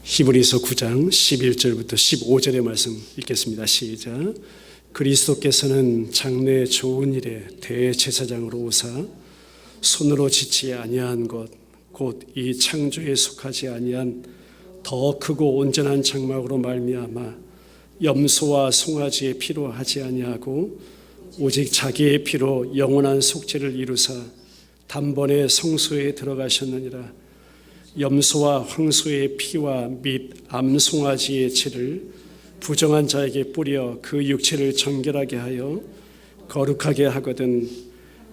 히브리서 9장 11절부터 15절의 말씀 읽겠습니다. 시작. 그리스도께서는 장래 좋은 일에 대제사장으로 오사 손으로 짓지 아니한 것 곧 이 창조에 속하지 아니한 더 크고 온전한 장막으로 말미암아 염소와 송아지의 피로 하지 아니하고 오직 자기의 피로 영원한 속죄를 이루사 단번에 성소에 들어가셨느니라. 염소와 황소의 피와 및 암송아지의 채를 부정한 자에게 뿌려 그 육체를 정결하게 하여 거룩하게 하거든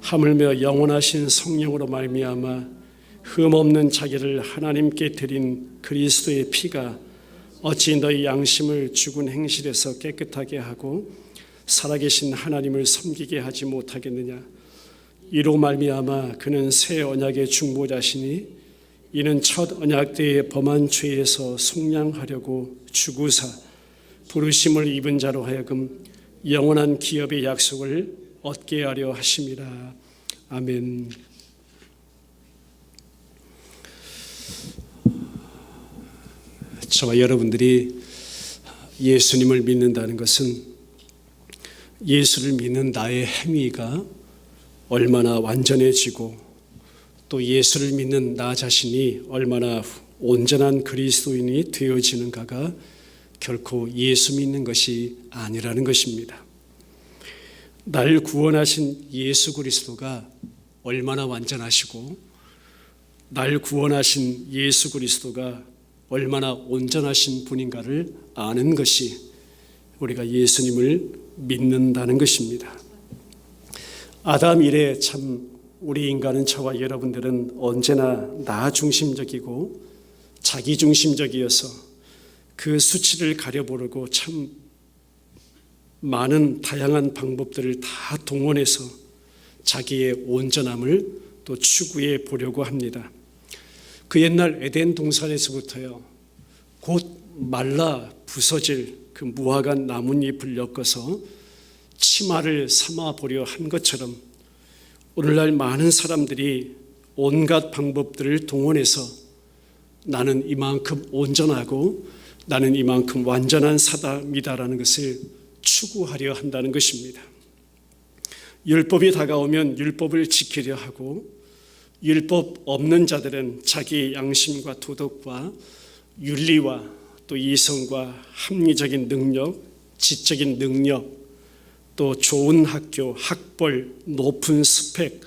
하물며 영원하신 성령으로 말미암아 흠없는 자기를 하나님께 드린 그리스도의 피가 어찌 너희 양심을 죽은 행실에서 깨끗하게 하고 살아계신 하나님을 섬기게 하지 못하겠느냐. 이로 말미암아 그는 새 언약의 중보자시니 이는 첫 언약 때의 범한 죄에서 속량하려고 죽으사 부르심을 입은 자로 하여금 영원한 기업의 약속을 얻게 하려 하심이라. 아멘. 저와 여러분들이 예수님을 믿는다는 것은 예수를 믿는 나의 행위가 얼마나 완전해지고 또 예수를 믿는 나 자신이 얼마나 온전한 그리스도인이 되어지는가가 결코 예수 믿는 것이 아니라는 것입니다. 날 구원하신 예수 그리스도가 얼마나 완전하시고 날 구원하신 예수 그리스도가 얼마나 온전하신 분인가를 아는 것이 우리가 예수님을 믿는다는 것입니다. 아담 이래 참 우리 인간은 저와 여러분들은 언제나 나 중심적이고 자기 중심적이어서 그 수치를 가려보려고 참 많은 다양한 방법들을 다 동원해서 자기의 온전함을 또 추구해 보려고 합니다. 그 옛날 에덴 동산에서부터요, 곧 말라 부서질 그 무화과 나뭇잎을 엮어서 치마를 삼아 보려 한 것처럼 오늘날 많은 사람들이 온갖 방법들을 동원해서 나는 이만큼 온전하고 나는 이만큼 완전한 사람이다라는 것을 추구하려 한다는 것입니다. 율법이 다가오면 율법을 지키려 하고 율법 없는 자들은 자기의 양심과 도덕과 윤리와 또 이성과 합리적인 능력, 지적인 능력, 또 좋은 학교, 학벌, 높은 스펙,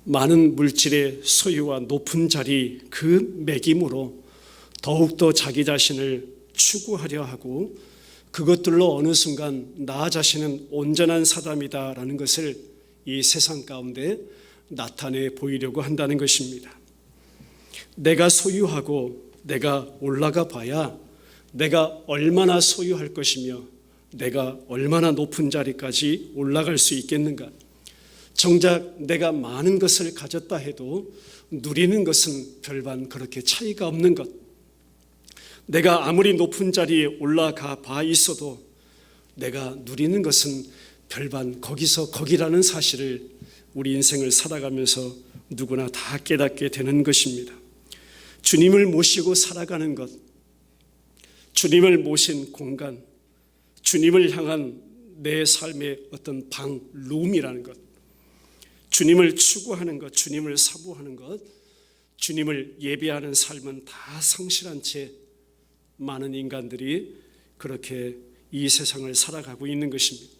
많은 물질의 소유와 높은 자리 그 매김으로 더욱더 자기 자신을 추구하려 하고 그것들로 어느 순간 나 자신은 온전한 사람이다라는 것을 이 세상 가운데 나타내 보이려고 한다는 것입니다. 내가 소유하고 내가 올라가 봐야 내가 얼마나 소유할 것이며 내가 얼마나 높은 자리까지 올라갈 수 있겠는가. 정작 내가 많은 것을 가졌다 해도 누리는 것은 별반 그렇게 차이가 없는 것. 내가 아무리 높은 자리에 올라가 봐 있어도 내가 누리는 것은 별반 거기서 거기라는 사실을 우리 인생을 살아가면서 누구나 다 깨닫게 되는 것입니다. 주님을 모시고 살아가는 것, 주님을 모신 공간, 주님을 향한 내 삶의 어떤 방, 룸이라는 것, 주님을 추구하는 것, 주님을 사모하는 것, 주님을 예배하는 삶은 다 상실한 채 많은 인간들이 그렇게 이 세상을 살아가고 있는 것입니다.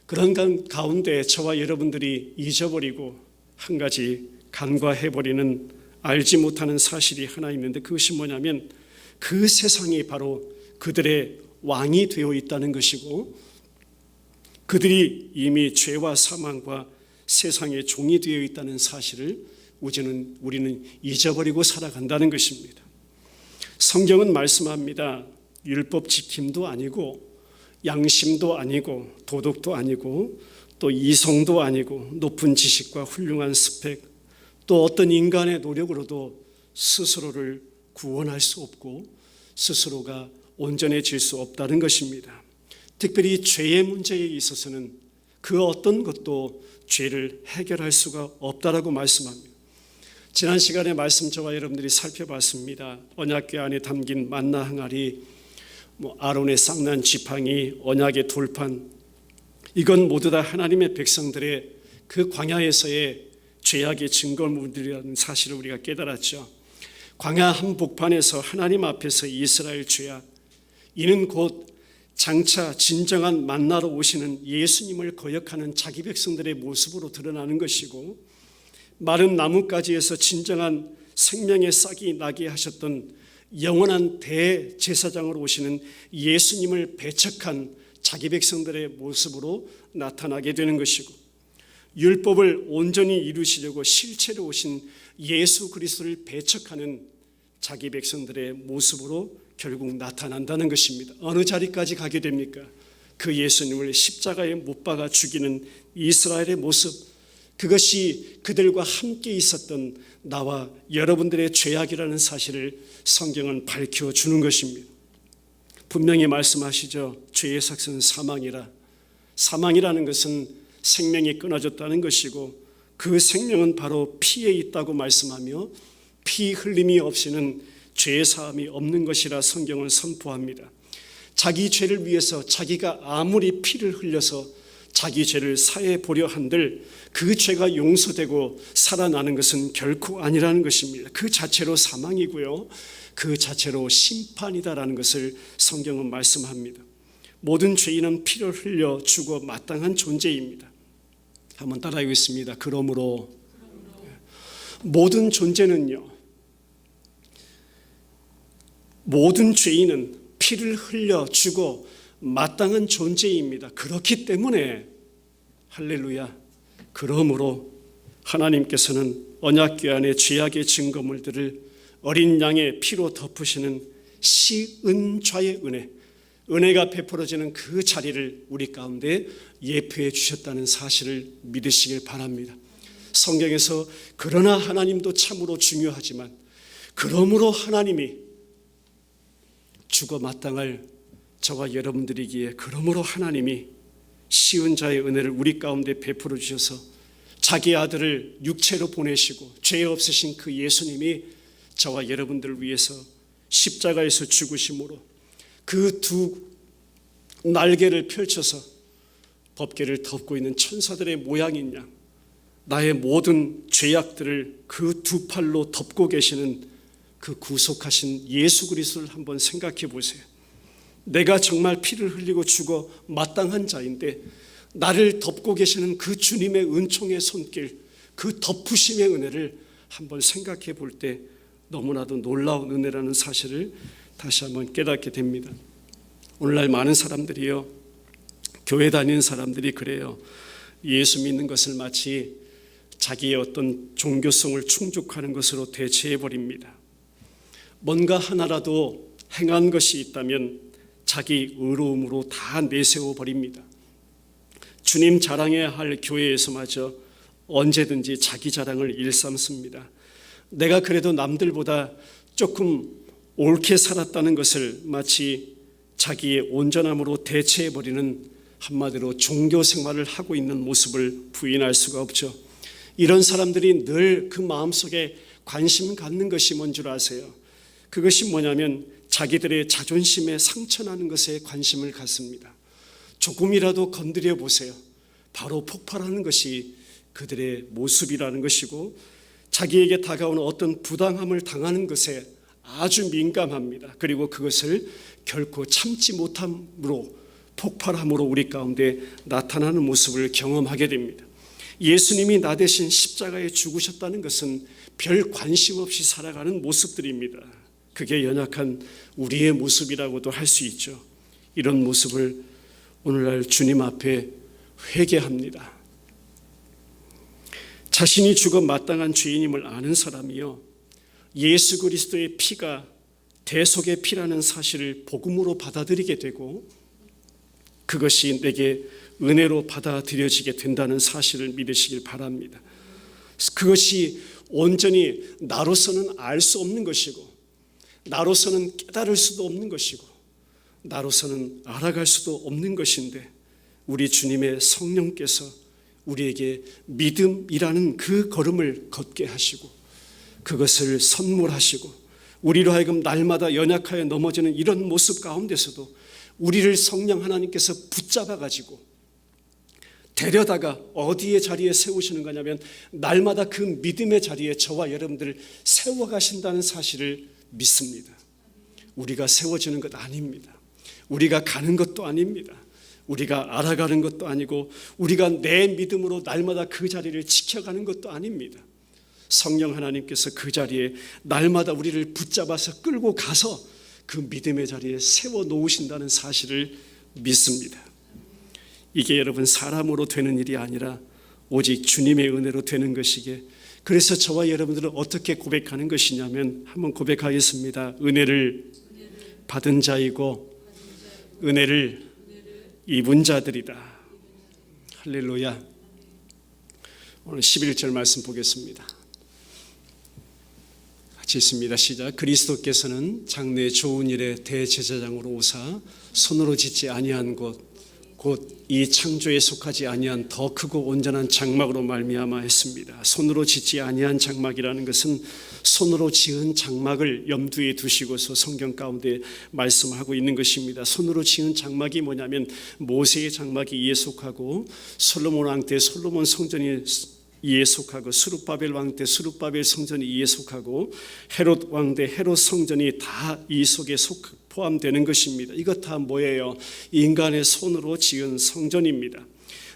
그런 가운데 저와 여러분들이 잊어버리고 한 가지 간과해버리는 알지 못하는 사실이 하나 있는데 그것이 뭐냐면 그 세상이 바로 그들의 왕이 되어 있다는 것이고 그들이 이미 죄와 사망과 세상의 종이 되어 있다는 사실을 우리는 잊어버리고 살아간다는 것입니다. 성경은 말씀합니다. 율법 지킴도 아니고 양심도 아니고 도덕도 아니고 또 이성도 아니고 높은 지식과 훌륭한 스펙 또 어떤 인간의 노력으로도 스스로를 구원할 수 없고 스스로가 온전해질 수 없다는 것입니다. 특별히 죄의 문제에 있어서는 그 어떤 것도 죄를 해결할 수가 없다라고 말씀합니다. 지난 시간에 말씀 저와 여러분들이 살펴봤습니다. 언약궤 안에 담긴 만나 항아리, 아론의 쌍난 지팡이, 언약의 돌판, 이건 모두 다 하나님의 백성들의 그 광야에서의 죄악의 증거물들이라는 사실을 우리가 깨달았죠. 광야 한복판에서 하나님 앞에서 이스라엘 죄악, 이는 곧 장차 진정한 만나러 오시는 예수님을 거역하는 자기 백성들의 모습으로 드러나는 것이고, 마른 나뭇가지에서 진정한 생명의 싹이 나게 하셨던 영원한 대제사장으로 오시는 예수님을 배척한 자기 백성들의 모습으로 나타나게 되는 것이고, 율법을 온전히 이루시려고 실체로 오신 예수 그리스도를 배척하는 자기 백성들의 모습으로 결국 나타난다는 것입니다. 어느 자리까지 가게 됩니까? 그 예수님을 십자가에 못 박아 죽이는 이스라엘의 모습, 그것이 그들과 함께 있었던 나와 여러분들의 죄악이라는 사실을 성경은 밝혀주는 것입니다. 분명히 말씀하시죠. 죄의 삭은 사망이라. 사망이라는 것은 생명이 끊어졌다는 것이고, 그 생명은 바로 피에 있다고 말씀하며, 피 흘림이 없이는 죄의 사함이 없는 것이라 성경은 선포합니다. 자기 죄를 위해서 자기가 아무리 피를 흘려서 자기 죄를 사해 보려 한들 그 죄가 용서되고 살아나는 것은 결코 아니라는 것입니다. 그 자체로 사망이고요, 그 자체로 심판이다라는 것을 성경은 말씀합니다. 모든 죄인은 피를 흘려 죽어 마땅한 존재입니다. 한번 따라하겠습니다. 그러므로 모든 존재는요, 모든 죄인은 피를 흘려 죽어 마땅한 존재입니다. 그렇기 때문에 할렐루야, 그러므로 하나님께서는 언약궤 안에 죄악의 증거물들을 어린 양의 피로 덮으시는 시은좌의 은혜가 베풀어지는 그 자리를 우리 가운데 예표해 주셨다는 사실을 믿으시길 바랍니다. 성경에서 그러나 하나님도 참으로 중요하지만, 그러므로 하나님이 죽어 마땅할 저와 여러분들이기에, 그러므로 하나님이 시은자의 은혜를 우리 가운데 베풀어 주셔서 자기 아들을 육체로 보내시고 죄 없으신 그 예수님이 저와 여러분들을 위해서 십자가에서 죽으심으로 그 두 날개를 펼쳐서 법궤를 덮고 있는 천사들의 모양인 양, 나의 모든 죄악들을 그 두 팔로 덮고 계시는 그 구속하신 예수 그리스도를 한번 생각해 보세요. 내가 정말 피를 흘리고 죽어 마땅한 자인데 나를 덮고 계시는 그 주님의 은총의 손길, 그 덮으심의 은혜를 한번 생각해 볼 때 너무나도 놀라운 은혜라는 사실을 다시 한번 깨닫게 됩니다. 오늘날 많은 사람들이요, 교회 다니는 사람들이 그래요. 예수 믿는 것을 마치 자기의 어떤 종교성을 충족하는 것으로 대체해 버립니다. 뭔가 하나라도 행한 것이 있다면 자기 의로움으로 다 내세워 버립니다. 주님 자랑해야 할 교회에서마저 언제든지 자기 자랑을 일삼습니다. 내가 그래도 남들보다 조금 옳게 살았다는 것을 마치 자기의 온전함으로 대체해 버리는, 한마디로 종교 생활을 하고 있는 모습을 부인할 수가 없죠. 이런 사람들이 늘 그 마음속에 관심 갖는 것이 뭔 줄 아세요? 그것이 뭐냐면 자기들의 자존심에 상처나는 것에 관심을 갖습니다. 조금이라도 건드려 보세요. 바로 폭발하는 것이 그들의 모습이라는 것이고, 자기에게 다가오는 어떤 부당함을 당하는 것에 아주 민감합니다. 그리고 그것을 결코 참지 못함으로, 폭발함으로 우리 가운데 나타나는 모습을 경험하게 됩니다. 예수님이 나 대신 십자가에 죽으셨다는 것은 별 관심 없이 살아가는 모습들입니다. 그게 연약한 우리의 모습이라고도 할 수 있죠. 이런 모습을 오늘날 주님 앞에 회개합니다. 자신이 죽어 마땅한 죄인임을 아는 사람이요, 예수 그리스도의 피가 대속의 피라는 사실을 복음으로 받아들이게 되고 그것이 내게 은혜로 받아들여지게 된다는 사실을 믿으시길 바랍니다. 그것이 온전히 나로서는 알 수 없는 것이고, 나로서는 깨달을 수도 없는 것이고, 나로서는 알아갈 수도 없는 것인데, 우리 주님의 성령께서 우리에게 믿음이라는 그 걸음을 걷게 하시고 그것을 선물하시고 우리로 하여금 날마다 연약하여 넘어지는 이런 모습 가운데서도 우리를 성령 하나님께서 붙잡아 가지고 데려다가 어디의 자리에 세우시는 거냐면 날마다 그 믿음의 자리에 저와 여러분들을 세워가신다는 사실을 믿습니다. 우리가 세워지는 것 아닙니다. 우리가 가는 것도 아닙니다. 우리가 알아가는 것도 아니고 우리가 내 믿음으로 날마다 그 자리를 지켜가는 것도 아닙니다. 성령 하나님께서 그 자리에 날마다 우리를 붙잡아서 끌고 가서 그 믿음의 자리에 세워 놓으신다는 사실을 믿습니다. 이게 여러분 사람으로 되는 일이 아니라 오직 주님의 은혜로 되는 것이기에, 그래서 저와 여러분들은 어떻게 고백하는 것이냐면 한번 고백하겠습니다. 은혜를 받은 자이고 은혜를 입은 자들이다. 할렐루야. 오늘 11절 말씀 보겠습니다. 같이 있습니다. 시작. 그리스도께서는 장래 좋은 일에 대제사장으로 오사 손으로 짓지 아니한 곧 이 창조에 속하지 아니한 더 크고 온전한 장막으로 말미암아 했습니다. 손으로 짓지 아니한 장막이라는 것은 손으로 지은 장막을 염두에 두시고서 성경 가운데 말씀하고 있는 것입니다. 손으로 지은 장막이 뭐냐면 모세의 장막이 이에 속하고 솔로몬 왕 때 솔로몬 성전이 이에 속하고 스룹바벨 왕 때 스룹바벨 성전이 이에 속하고 헤롯 왕 때 헤롯 성전이 다 이 속에 포함되는 것입니다. 이것 다 뭐예요? 인간의 손으로 지은 성전입니다.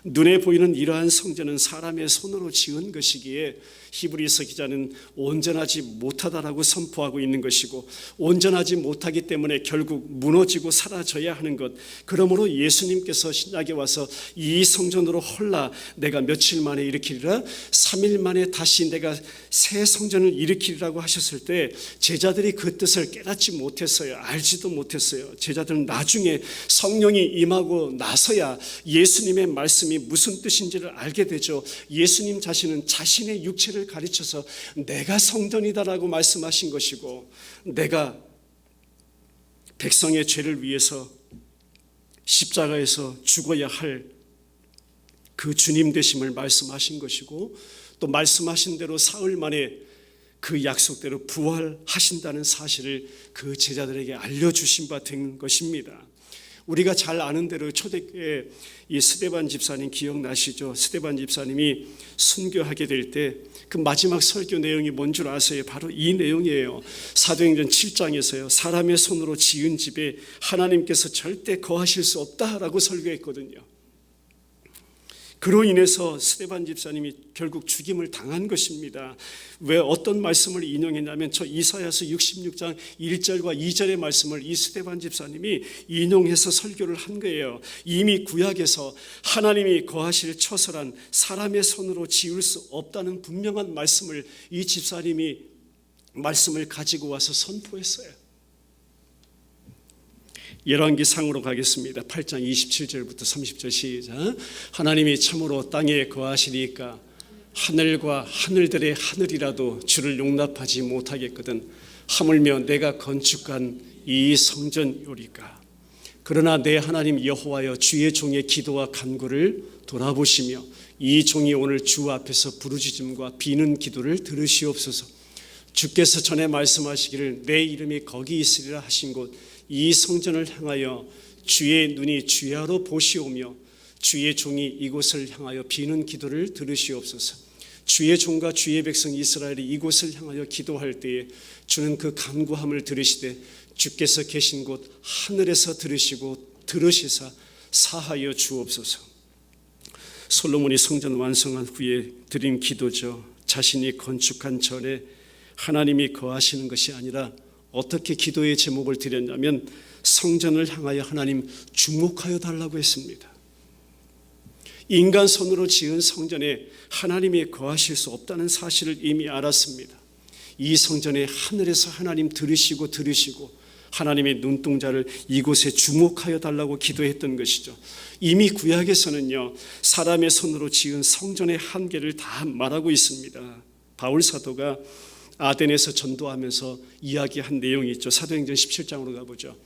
눈에 보이는 이러한 성전은 사람의 손으로 지은 것이기에 히브리서 기자는 온전하지 못하다라고 선포하고 있는 것이고, 온전하지 못하기 때문에 결국 무너지고 사라져야 하는 것. 그러므로 예수님께서 신약에 와서 이 성전으로 홀라 내가 며칠 만에 일으키리라, 3일 만에 다시 내가 새 성전을 일으키리라고 하셨을 때 제자들이 그 뜻을 깨닫지 못했어요. 알지도 못했어요. 제자들은 나중에 성령이 임하고 나서야 예수님의 말씀이 무슨 뜻인지를 알게 되죠. 예수님 자신은 자신의 육체를 가르쳐서 내가 성전이다라고 말씀하신 것이고, 내가 백성의 죄를 위해서 십자가에서 죽어야 할 그 주님 되심을 말씀하신 것이고, 또 말씀하신 대로 사흘 만에 그 약속대로 부활하신다는 사실을 그 제자들에게 알려주신 바 된 것입니다. 우리가 잘 아는 대로 초대교회 이 스데반 집사님 기억나시죠? 스데반 집사님이 순교하게 될 때 그 마지막 설교 내용이 뭔 줄 아세요? 바로 이 내용이에요. 사도행전 7장에서요. 사람의 손으로 지은 집에 하나님께서 절대 거하실 수 없다라고 설교했거든요. 그로 인해서 스데반 집사님이 결국 죽임을 당한 것입니다. 왜 어떤 말씀을 인용했냐면 저 이사야서 66장 1절과 2절의 말씀을 이 스데반 집사님이 인용해서 설교를 한 거예요. 이미 구약에서 하나님이 거하실 처소란 사람의 손으로 지을 수 없다는 분명한 말씀을 이 집사님이 말씀을 가지고 와서 선포했어요. 열왕기상으로 가겠습니다. 8장 27절부터 30절 시작. 하나님이 참으로 땅에 거하시니까 하늘과 하늘들의 하늘이라도 주를 용납하지 못하겠거든 하물며 내가 건축한 이 성전이오리까. 그러나 내 하나님 여호와여 주의 종의 기도와 간구를 돌아보시며 이 종이 오늘 주 앞에서 부르짖음과 비는 기도를 들으시옵소서. 주께서 전에 말씀하시기를 내 이름이 거기 있으리라 하신 곳 이 성전을 향하여 주의 눈이 주야로 보시오며 주의 종이 이곳을 향하여 비는 기도를 들으시옵소서. 주의 종과 주의 백성 이스라엘이 이곳을 향하여 기도할 때에 주는 그 간구함을 들으시되 주께서 계신 곳 하늘에서 들으시고 들으시사 사하여 주옵소서. 솔로몬이 성전 완성한 후에 드린 기도죠. 자신이 건축한 전에 하나님이 거하시는 것이 아니라 어떻게 기도의 제목을 드렸냐면 성전을 향하여 하나님 주목하여 달라고 했습니다. 인간 손으로 지은 성전에 하나님이 거하실 수 없다는 사실을 이미 알았습니다. 이 성전에 하늘에서 하나님 들으시고 하나님의 눈동자를 이곳에 주목하여 달라고 기도했던 것이죠. 이미 구약에서는요, 사람의 손으로 지은 성전의 한계를 다 말하고 있습니다. 바울 사도가 아덴에서 전도하면서 이야기한 내용이 있죠. 사도행전 17장으로 가보죠.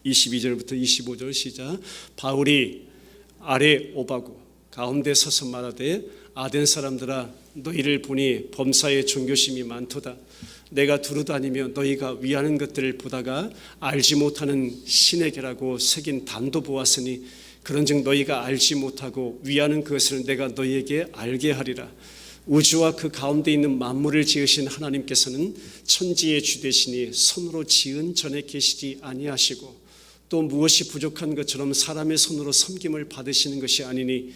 22절부터 25절 시작. 바울이 아레오바고 가운데 서서 말하되 아덴 사람들아 너희를 보니 범사에 존교심이 많도다. 내가 두루다니며 너희가 위하는 것들을 보다가 알지 못하는 신에게라고 새긴 단도 보았으니 그런즉 너희가 알지 못하고 위하는 그것을 내가 너희에게 알게 하리라. 우주와 그 가운데 있는 만물을 지으신 하나님께서는 천지의 주 되시니 손으로 지은 전에 계시지 아니하시고 또 무엇이 부족한 것처럼 사람의 손으로 섬김을 받으시는 것이 아니니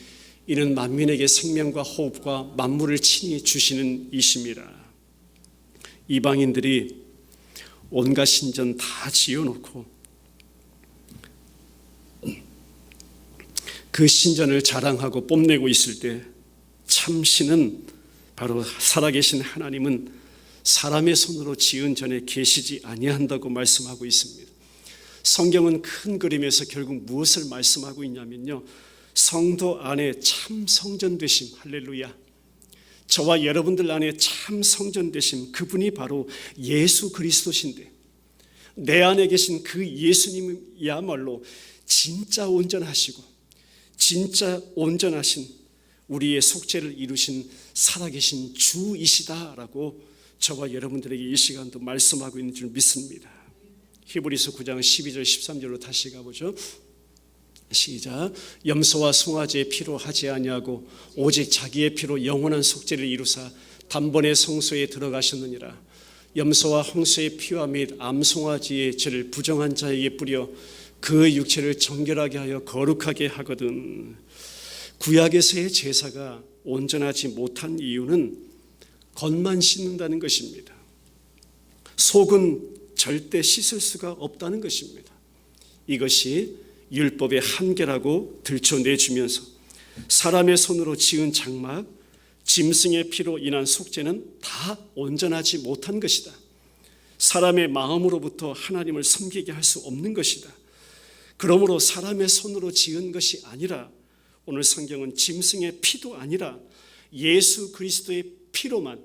이는 만민에게 생명과 호흡과 만물을 친히 주시는 이심이라. 이방인들이 온갖 신전 다 지어놓고 그 신전을 자랑하고 뽐내고 있을 때 참 신은 바로 살아계신 하나님은 사람의 손으로 지은 전에 계시지 아니한다고 말씀하고 있습니다. 성경은 큰 그림에서 결국 무엇을 말씀하고 있냐면요, 성도 안에 참 성전 되심, 할렐루야. 저와 여러분들 안에 참 성전 되심, 그분이 바로 예수 그리스도신데 내 안에 계신 그 예수님이야말로 진짜 온전하시고 진짜 온전하신 우리의 속죄를 이루신 살아계신 주이시다라고 저와 여러분들에게 이 시간도 말씀하고 있는 줄 믿습니다. 히브리서 9장 12절 13절로 다시 가보죠. 시작. 염소와 송아지의 피로 하지 아니하고 오직 자기의 피로 영원한 속죄를 이루사 단번에 성소에 들어가셨느니라. 염소와 홍소의 피와 및 암송아지의 죄를 부정한 자에게 뿌려 그 육체를 정결하게 하여 거룩하게 하거든. 구약에서의 제사가 온전하지 못한 이유는 겉만 씻는다는 것입니다. 속은 절대 씻을 수가 없다는 것입니다. 이것이 율법의 한계라고 들춰내주면서 사람의 손으로 지은 장막, 짐승의 피로 인한 속죄는 다 온전하지 못한 것이다. 사람의 마음으로부터 하나님을 섬기게 할 수 없는 것이다. 그러므로 사람의 손으로 지은 것이 아니라 오늘 성경은 짐승의 피도 아니라 예수 그리스도의 피로만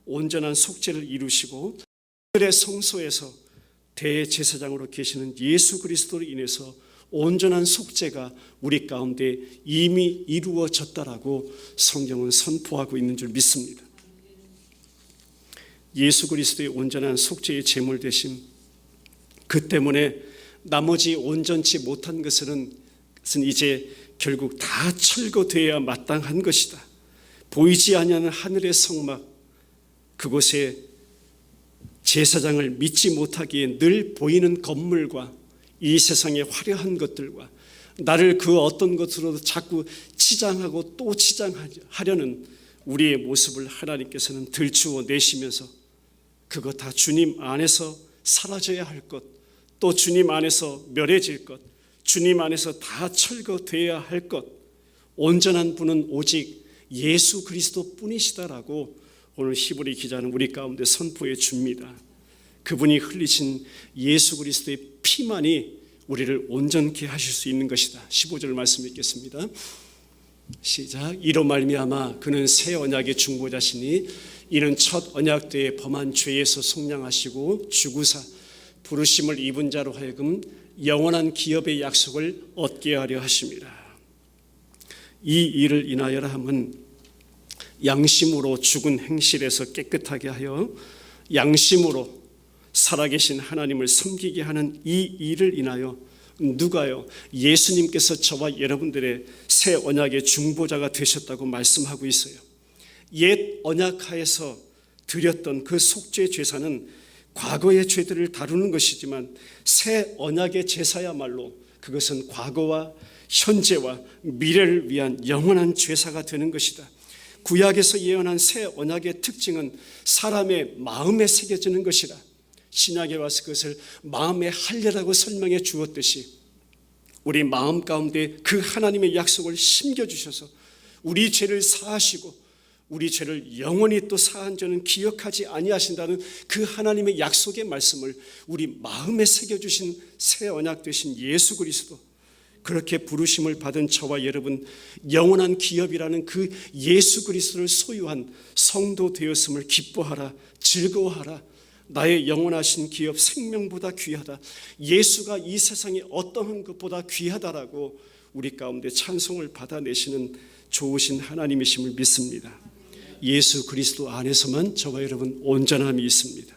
온전한 속죄를 이루시고 하늘의 성소에서 대제사장으로 계시는 예수 그리스도로 인해서 온전한 속죄가 우리 가운데 이미 이루어졌다라고 성경은 선포하고 있는 줄 믿습니다. 예수 그리스도의 온전한 속죄의 제물 되심, 그 때문에 나머지 온전치 못한 것은 이제 결국 다 철거되어야 마땅한 것이다. 보이지 아니하는 하늘의 성막, 그곳에 제사장을 믿지 못하기에 늘 보이는 건물과 이 세상의 화려한 것들과 나를 그 어떤 것으로도 자꾸 치장하고 또 치장하려는 우리의 모습을 하나님께서는 들추어 내시면서 그거 다 주님 안에서 사라져야 할 것, 또 주님 안에서 멸해질 것, 주님 안에서 다 철거되어야 할 것, 온전한 분은 오직 예수 그리스도 뿐이시다라고 오늘 히브리 기자는 우리 가운데 선포해 줍니다. 그분이 흘리신 예수 그리스도의 피만이 우리를 온전케 하실 수 있는 것이다. 15절 말씀 읽겠습니다. 시작. 이로 말미암아 그는 새 언약의 중보자시니 이는 첫 언약 때에 범한 죄에서 속량하시고 죽으사 부르심을 입은 자로 하여금 영원한 기업의 약속을 얻게 하려 하심이라. 이 일을 인하여라 함은 양심으로 죽은 행실에서 깨끗하게 하여 양심으로 살아계신 하나님을 섬기게 하는 이 일을 인하여 누가요? 예수님께서 저와 여러분들의 새 언약의 중보자가 되셨다고 말씀하고 있어요. 옛 언약하에서 드렸던 그 속죄 제사는 과거의 죄들을 다루는 것이지만 새 언약의 제사야말로 그것은 과거와 현재와 미래를 위한 영원한 제사가 되는 것이다. 구약에서 예언한 새 언약의 특징은 사람의 마음에 새겨지는 것이라. 신약에 와서 그것을 마음의 할례라고 설명해 주었듯이 우리 마음 가운데 그 하나님의 약속을 심겨주셔서 우리 죄를 사하시고 우리 죄를 영원히 또 사한 죄는 기억하지 아니하신다는 그 하나님의 약속의 말씀을 우리 마음에 새겨주신 새 언약 되신 예수 그리스도, 그렇게 부르심을 받은 저와 여러분, 영원한 기업이라는 그 예수 그리스도를 소유한 성도 되었음을 기뻐하라, 즐거워하라. 나의 영원하신 기업 생명보다 귀하다. 예수가 이 세상에 어떠한 것보다 귀하다라고 우리 가운데 찬송을 받아내시는 좋으신 하나님이심을 믿습니다. 예수 그리스도 안에서만 저와 여러분 온전함이 있습니다.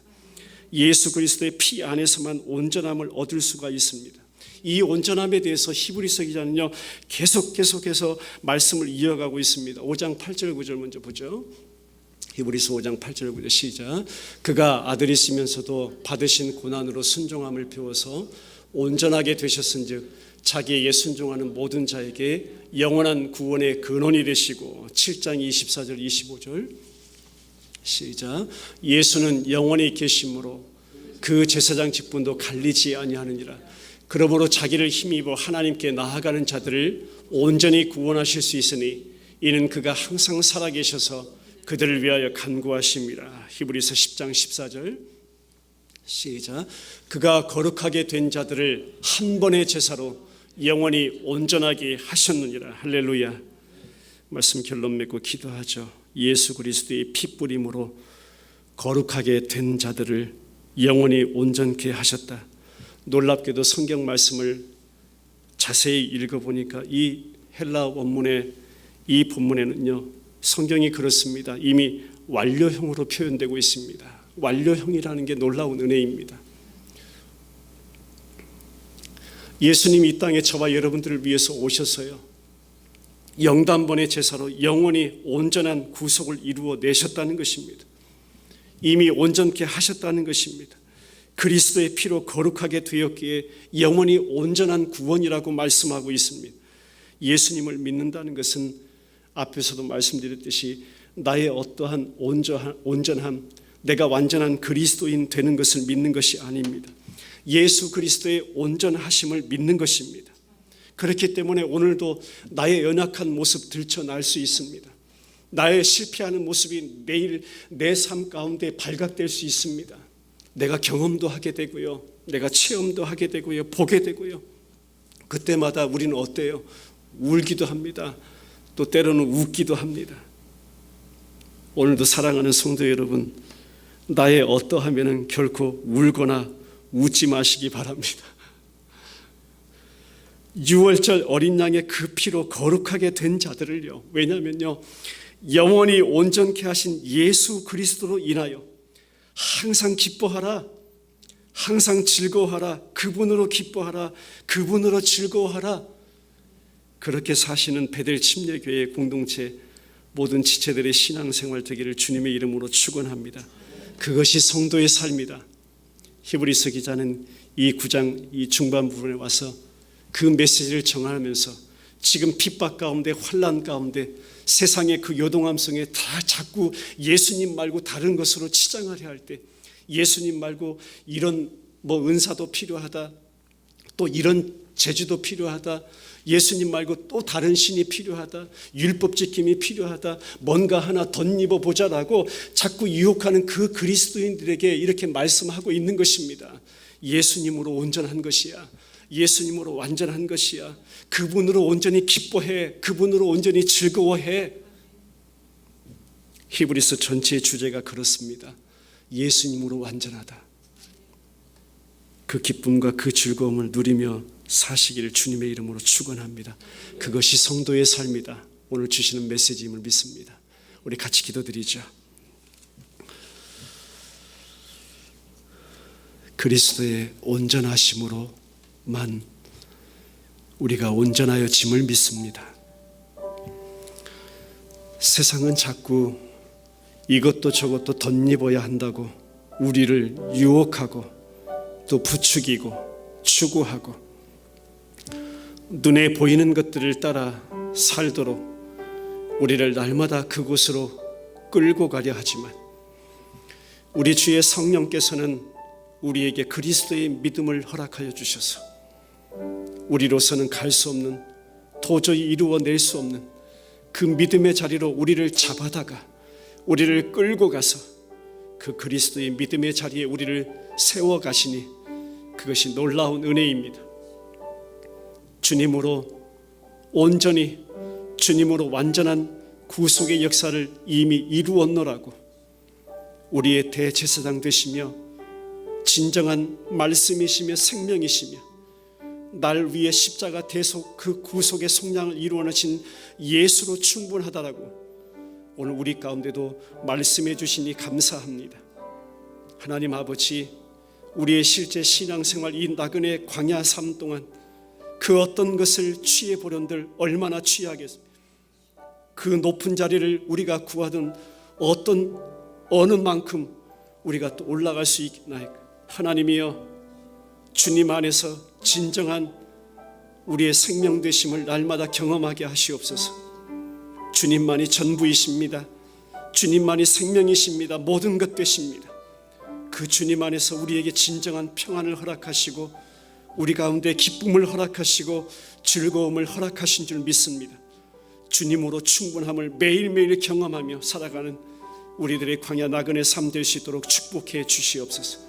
예수 그리스도의 피 안에서만 온전함을 얻을 수가 있습니다. 이 온전함에 대해서 히브리서 기자는요 계속해서 말씀을 이어가고 있습니다. 5장 8절 9절 먼저 보죠. 히브리서 5장 8절 9절 시작. 그가 아들이시면서도 받으신 고난으로 순종함을 배워서 온전하게 되셨은즉 자기에게 순종하는 모든 자에게 영원한 구원의 근원이 되시고 7장 24절 25절 시작. 예수는 영원히 계심으로 그 제사장 직분도 갈리지 아니하느니라. 그러므로 자기를 힘입어 하나님께 나아가는 자들을 온전히 구원하실 수 있으니 이는 그가 항상 살아계셔서 그들을 위하여 간구하심이라. 히브리서 10장 14절 시작. 그가 거룩하게 된 자들을 한 번의 제사로 영원히 온전하게 하셨느니라. 할렐루야. 말씀 결론 맺고 기도하죠. 예수 그리스도의 피 뿌림으로 거룩하게 된 자들을 영원히 온전케 하셨다. 놀랍게도 성경 말씀을 자세히 읽어보니까 이 헬라 원문의 이 본문에는요 성경이 그렇습니다. 이미 완료형으로 표현되고 있습니다. 완료형이라는 게 놀라운 은혜입니다. 예수님이 이 땅에 저와 여러분들을 위해서 오셔서요 영단번의 제사로 영원히 온전한 구속을 이루어 내셨다는 것입니다. 이미 온전케 하셨다는 것입니다. 그리스도의 피로 거룩하게 되었기에 영원히 온전한 구원이라고 말씀하고 있습니다. 예수님을 믿는다는 것은 앞에서도 말씀드렸듯이 나의 어떠한 온전함, 내가 완전한 그리스도인 되는 것을 믿는 것이 아닙니다. 예수 그리스도의 온전하심을 믿는 것입니다. 그렇기 때문에 오늘도 나의 연약한 모습 들춰날 수 있습니다. 나의 실패하는 모습이 매일 내 삶 가운데 발각될 수 있습니다. 내가 경험도 하게 되고요, 내가 체험도 하게 되고요, 보게 되고요. 그때마다 우리는 어때요? 울기도 합니다. 또 때로는 웃기도 합니다. 오늘도 사랑하는 성도 여러분, 나의 어떠하면은 결코 울거나 웃지 마시기 바랍니다. 유월절 어린 양의 그 피로 거룩하게 된 자들을요, 왜냐하면요 영원히 온전케 하신 예수 그리스도로 인하여 항상 기뻐하라, 항상 즐거워하라, 그분으로 기뻐하라, 그분으로 즐거워하라. 그렇게 사시는 베델 침례교회 공동체 모든 지체들의 신앙생활 되기를 주님의 이름으로 축원합니다. 그것이 성도의 삶이다. 히브리서 기자는 이 9장 이 중반 부분에 와서 그 메시지를 정하면서 지금 핍박 가운데 환난 가운데 세상의 그 요동함 속에 다 자꾸 예수님 말고 다른 것으로 치장하려 할 때, 예수님 말고 이런 은사도 필요하다, 또 이런 재주도 필요하다, 예수님 말고 또 다른 신이 필요하다, 율법 지킴이 필요하다, 뭔가 하나 덧입어 보자라고 자꾸 유혹하는 그 그리스도인들에게 이렇게 말씀하고 있는 것입니다. 예수님으로 온전한 것이야, 예수님으로 완전한 것이야, 그분으로 온전히 기뻐해, 그분으로 온전히 즐거워해. 히브리서 전체의 주제가 그렇습니다. 예수님으로 완전하다. 그 기쁨과 그 즐거움을 누리며 사시기를 주님의 이름으로 축원합니다. 그것이 성도의 삶이다. 오늘 주시는 메시지임을 믿습니다. 우리 같이 기도드리죠. 그리스도의 온전하심으로만 우리가 온전하여짐을 믿습니다. 세상은 자꾸 이것도 저것도 덧입어야 한다고 우리를 유혹하고 또 부추기고 추구하고 눈에 보이는 것들을 따라 살도록 우리를 날마다 그곳으로 끌고 가려 하지만 우리 주의 성령께서는 우리에게 그리스도의 믿음을 허락하여 주셔서 우리로서는 갈 수 없는, 도저히 이루어낼 수 없는 그 믿음의 자리로 우리를 잡아다가 우리를 끌고 가서 그 그리스도의 믿음의 자리에 우리를 세워 가시니 그것이 놀라운 은혜입니다. 주님으로 온전히, 주님으로 완전한 구속의 역사를 이미 이루었노라고 우리의 대제사장 되시며 진정한 말씀이시며 생명이시며 날 위해 십자가 대속 그 구속의 속량을 이루어내신 예수로 충분하다라고 오늘 우리 가운데도 말씀해 주시니 감사합니다. 하나님 아버지, 우리의 실제 신앙생활 이 나그네 광야 삶 동안 그 어떤 것을 취해 보련들 얼마나 취하겠습니까? 그 높은 자리를 우리가 구하던 어느 만큼 우리가 또 올라갈 수 있나이까? 하나님이여, 주님 안에서 진정한 우리의 생명 되심을 날마다 경험하게 하시옵소서. 주님만이 전부이십니다. 주님만이 생명이십니다. 모든 것 되십니다. 그 주님 안에서 우리에게 진정한 평안을 허락하시고 우리 가운데 기쁨을 허락하시고 즐거움을 허락하신 줄 믿습니다. 주님으로 충분함을 매일매일 경험하며 살아가는 우리들의 광야 나그네 삶 될 수 있도록 축복해 주시옵소서.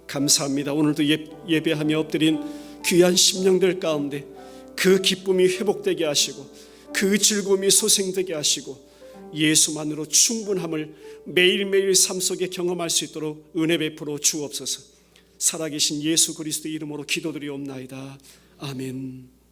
감사합니다. 오늘도 예배하며 엎드린 귀한 심령들 가운데 그 기쁨이 회복되게 하시고 그 즐거움이 소생되게 하시고 예수만으로 충분함을 매일매일 삶 속에 경험할 수 있도록 은혜 베풀어 주옵소서. 살아계신 예수 그리스도 이름으로 기도드리옵나이다. 아멘.